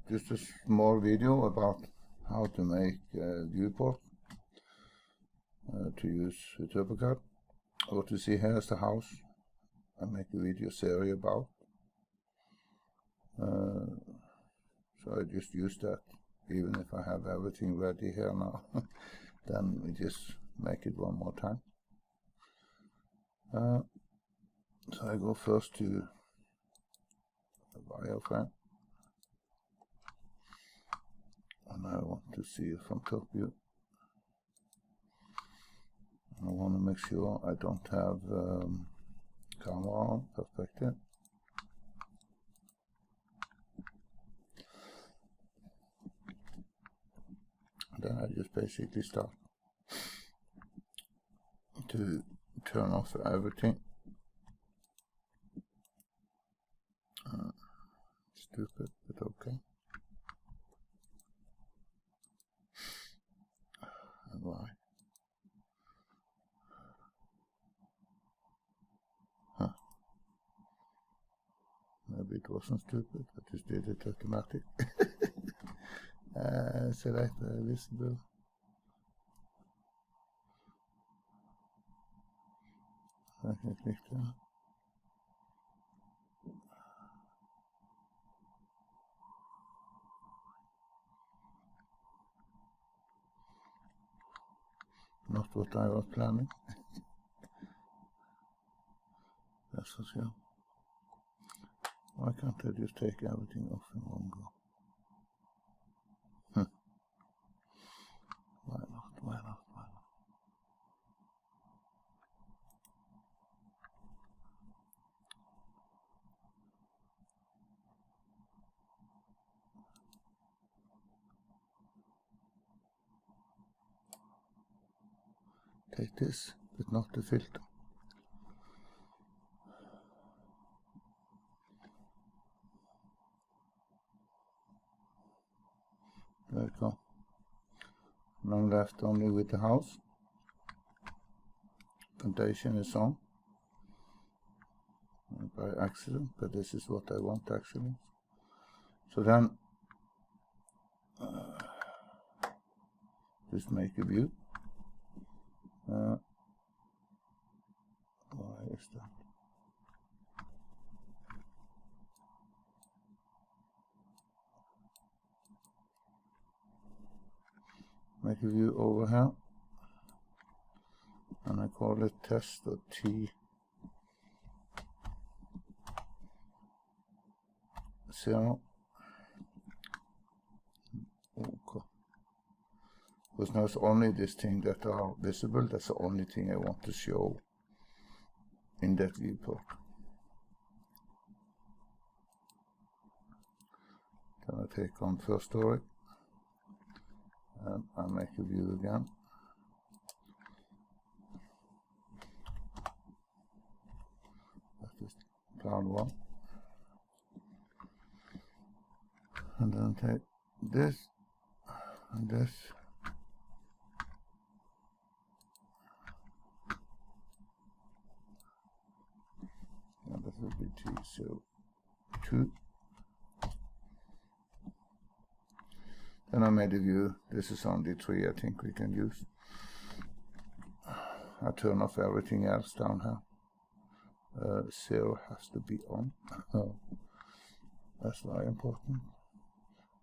Just a small video about how to make viewport to use with AutoCAD. What you see here is the house I make a video series about. So I just use that, even if I have everything ready here now. Then we just make it one more time. So I go first to the wireframe, and I want to see it from top view. I want to make sure I don't have camera on perspective. Then I just basically start to turn off everything. Stupid, but okay. And why? Huh. Maybe it wasn't stupid, I just did it automatic. Select visible. I can click there. Not what I was planning. That's for sure. Why can't I just take everything off in one go? Why not? Why not? Why not? Take this, but not the filter. There we go. Now I'm left only with the house. Foundation is on by accident, but this is what I want actually. So then just make a view. Why is that? Make a view over here, and I call it test.t0. Okay. Because now it's only this thing that are visible. That's the only thing I want to show in that viewport. Then I take on first story, and I make a view again. That is plan one. And then take this and this. And that will be T02. Then I made a view. This is only 3 I think we can use. I turn off everything else down here. 0 has to be on. That's very important.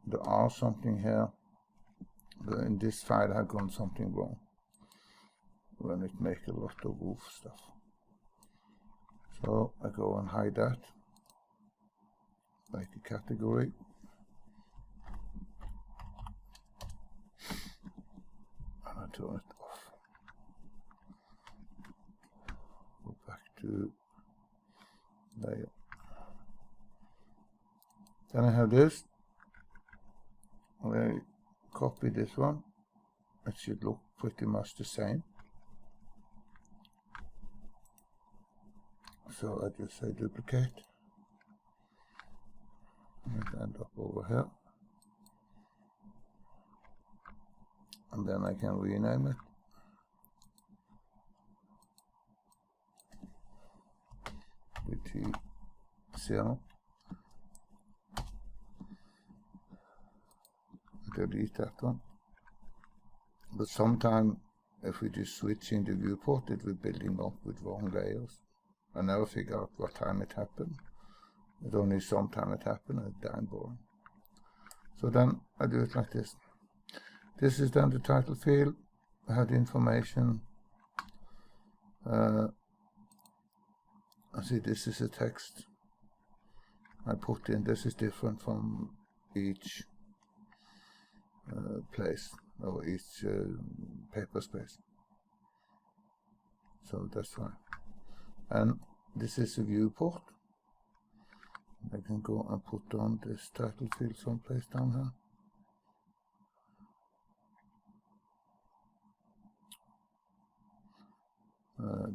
There are something here. In this file I've gone something wrong when it makes a lot of roof stuff. So I go and hide that, make a category, and I turn it off. Go back to layer. Then I have this. I copy this one. It should look pretty much the same. So I just say duplicate, and it ends up over here, and then I can rename it. With T0. delete that one. But sometimes if we just switching the viewport, it will building up with wrong layers. I never figure out what time it happened. It only sometime it happened, and it's damn boring. So then I do it like this. This is then the title field. I have the information. I see this is a text I put in. This is different from each place or each paper space. So that's fine. And this is a viewport. I can go and put on this title field someplace down here.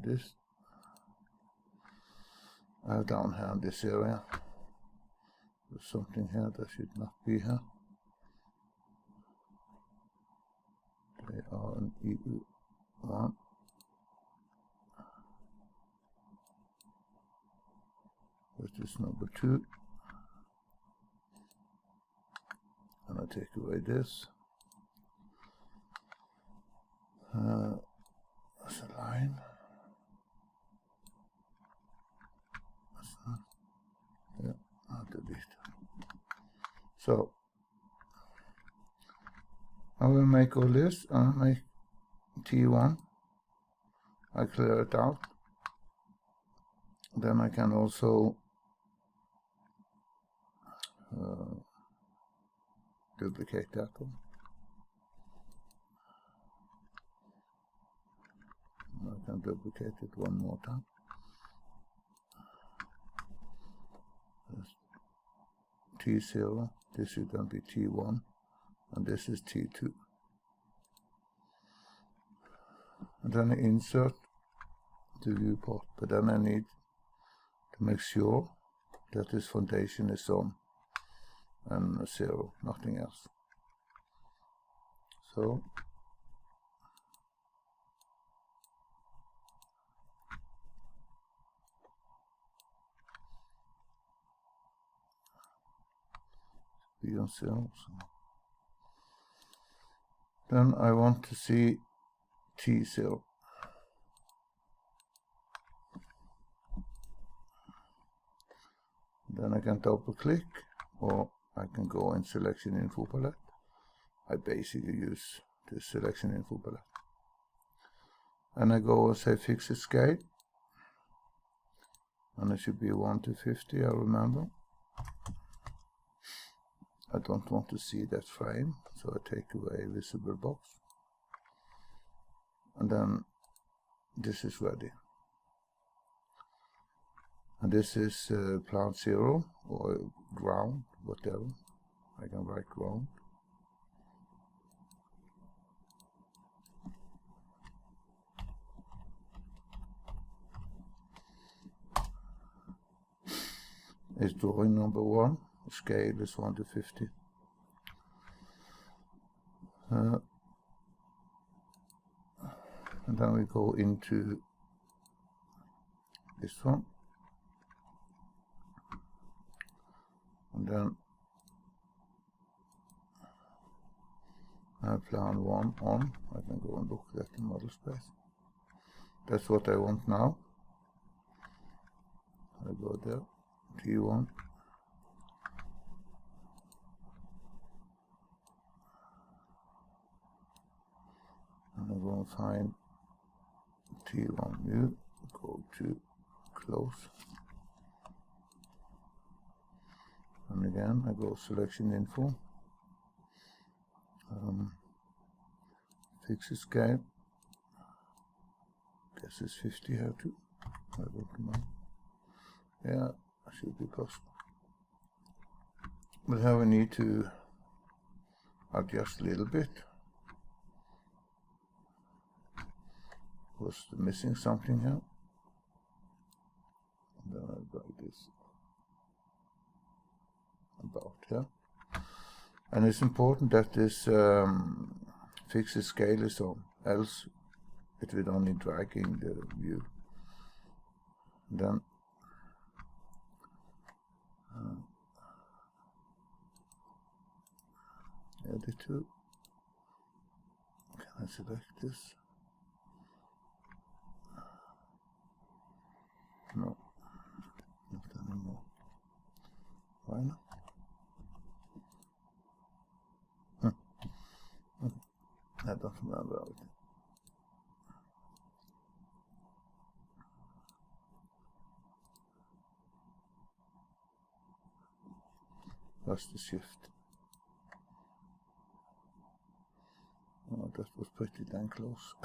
This I have down here in this area. There's something here that should not be here. They are an EU1. This is number 2. And I take away this. That's a line. That's not. Yeah, I'll delete. So I will make all this. I'll make T1. I clear it out. Then I can also duplicate that one. I can duplicate it one more time. T0, this is going to be T1, and this is T2. And then I insert the viewport, but then I need to make sure that this foundation is on and 0, nothing else. So be on 0. Then I want to see T0. Then I can double click, or I can go in selection info palette. I basically use the selection info palette. And I go and say fix the scale. And it should be 1 to 50, I remember. I don't want to see that frame, so I take away visible box. And then this is ready. And this is plant 0 or ground, whatever. I can write ground. It's drawing number 1. Scale is 1 to 50. And then we go into this one. And then I have plan 1 on. I can go and look at the model space. That's what I want now. I go there, T1. And I go and find T1 view, go to close. And again, I go selection info, fix the scale. Guess it's 50 here too. I don't know. Yeah, should be possible. But here we need to adjust a little bit. Was missing something here. And then I write this about here. And it's important that this fixed scale is on, else it will only drag in the view. Then edit to. Can I select this? No, not anymore. Why not? Okay. I don't remember everything. That's the shift. Oh, that was pretty dang close.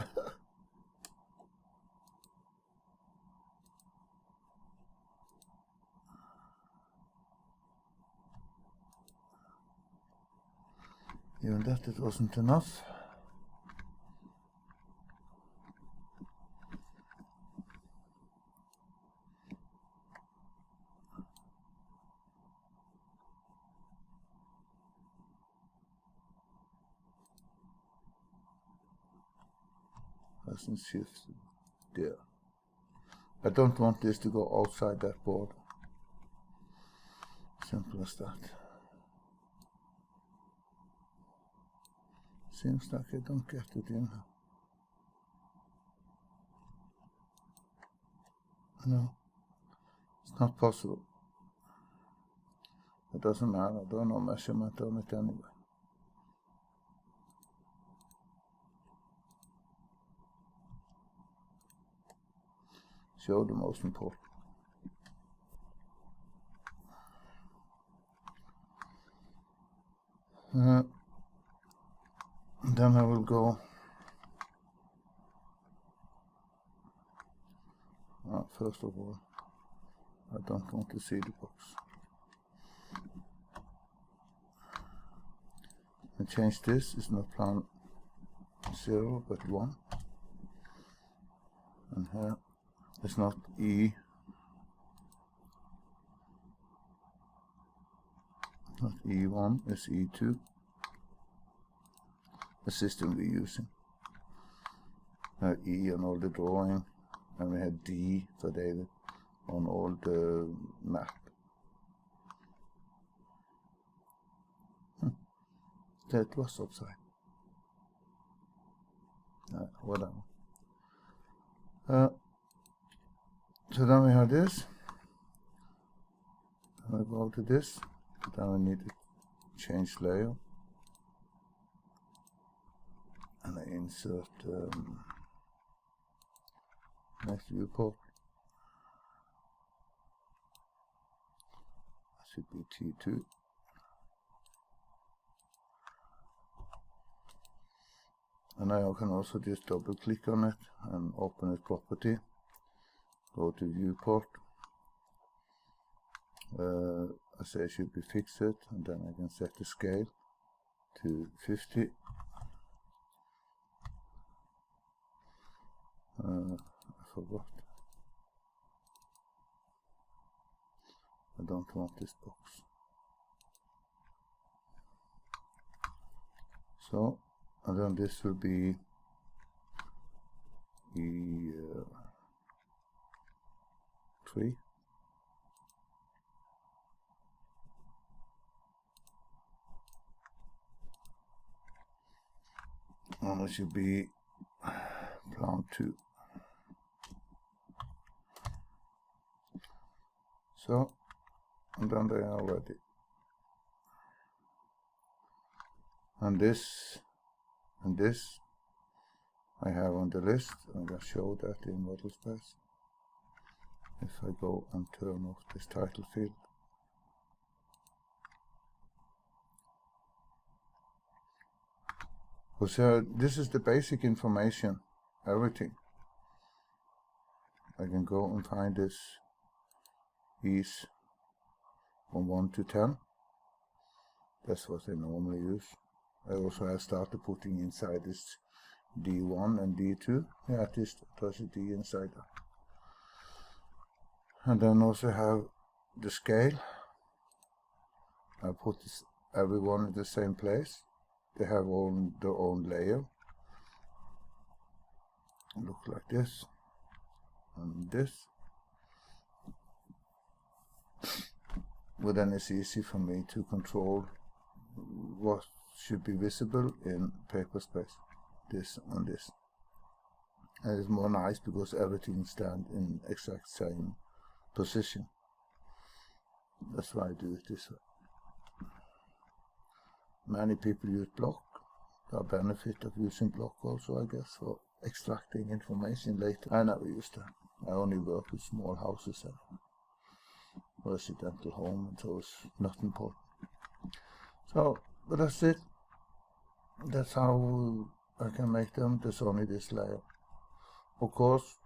Even that it wasn't enough. Hasn't shifted there. I don't want this to go outside that border. Simple as that. Seems like I don't get it in. No, it's not possible. It doesn't matter, I don't know measurement on it anyway. Show the most important. Then I will go. First of all, I don't want to see the box. And change this, it's not plan 0 but 1. And here it's not E, not E1, it's E2. The system we're using. E on all the drawing, and we had D for David on all the map. That was upside. Whatever. So then we have this. I go to this. Then we need to change layer. And I insert next viewport. That should be T2. And now I can also just double click on it and open its property. Go to viewport. I say it should be fixed, and then I can set the scale to 50. I forgot. I don't want this box. So, and then this will be E3. And it should be plan 2. So, and then they are ready. And this and this I have on the list. I'm going to show that in model space. If I go and turn off this title field. So this is the basic information, everything. I can go and find this is from 1 to 10. That's what I normally use. I also have started putting inside this D1 and D2. Yeah, at least there's a D inside there. And then also have the scale. I put this, everyone in the same place. They have their own layer. Look like this. And this. But then it's easy for me to control what should be visible in paper space. This and this. And it's more nice because everything stands in exact same position. That's why I do it this way. Many people use block. There are benefits of using block also, I guess, for extracting information later. I never use that. I only work with small houses and residential home, and so it's not important. So, but that's it. That's how I can make them. There's only this layer. Of course,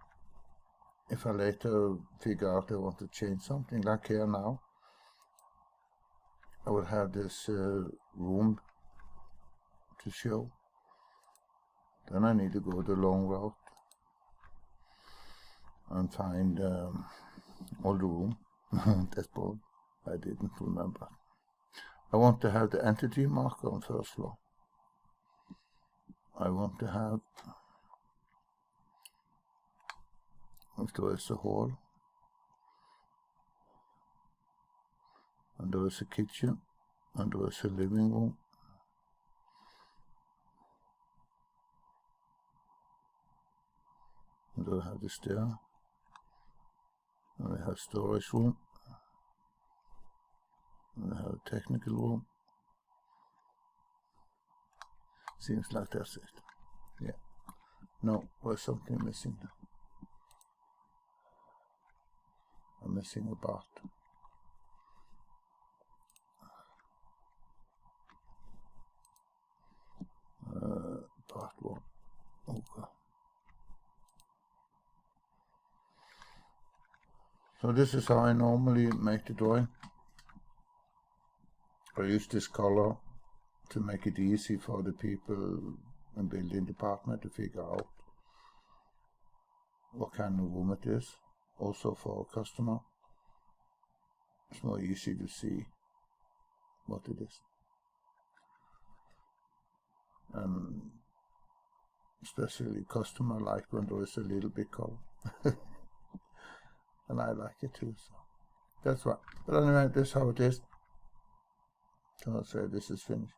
if I later figure out I want to change something, like here now, I will have this room to show. Then I need to go the long route and find all the room. That's bold. I didn't remember. I want to have the entity marker on first floor. I want to have, if there is a hall, and there is a kitchen, and there is a living room, and there I have the stair, and I have storage room, and I have a technical room. Seems like that's it. Yeah. No, there's something missing now. I'm missing a bath. Part one. Okay. So this is how I normally make the drawing. I use this color to make it easy for the people in building department to figure out what kind of room it is. Also for a customer, it's more easy to see what it is. Especially customer like when there is a little bit color. And I like it too, so that's right. But anyway, this is how it is. So I'll say this is finished.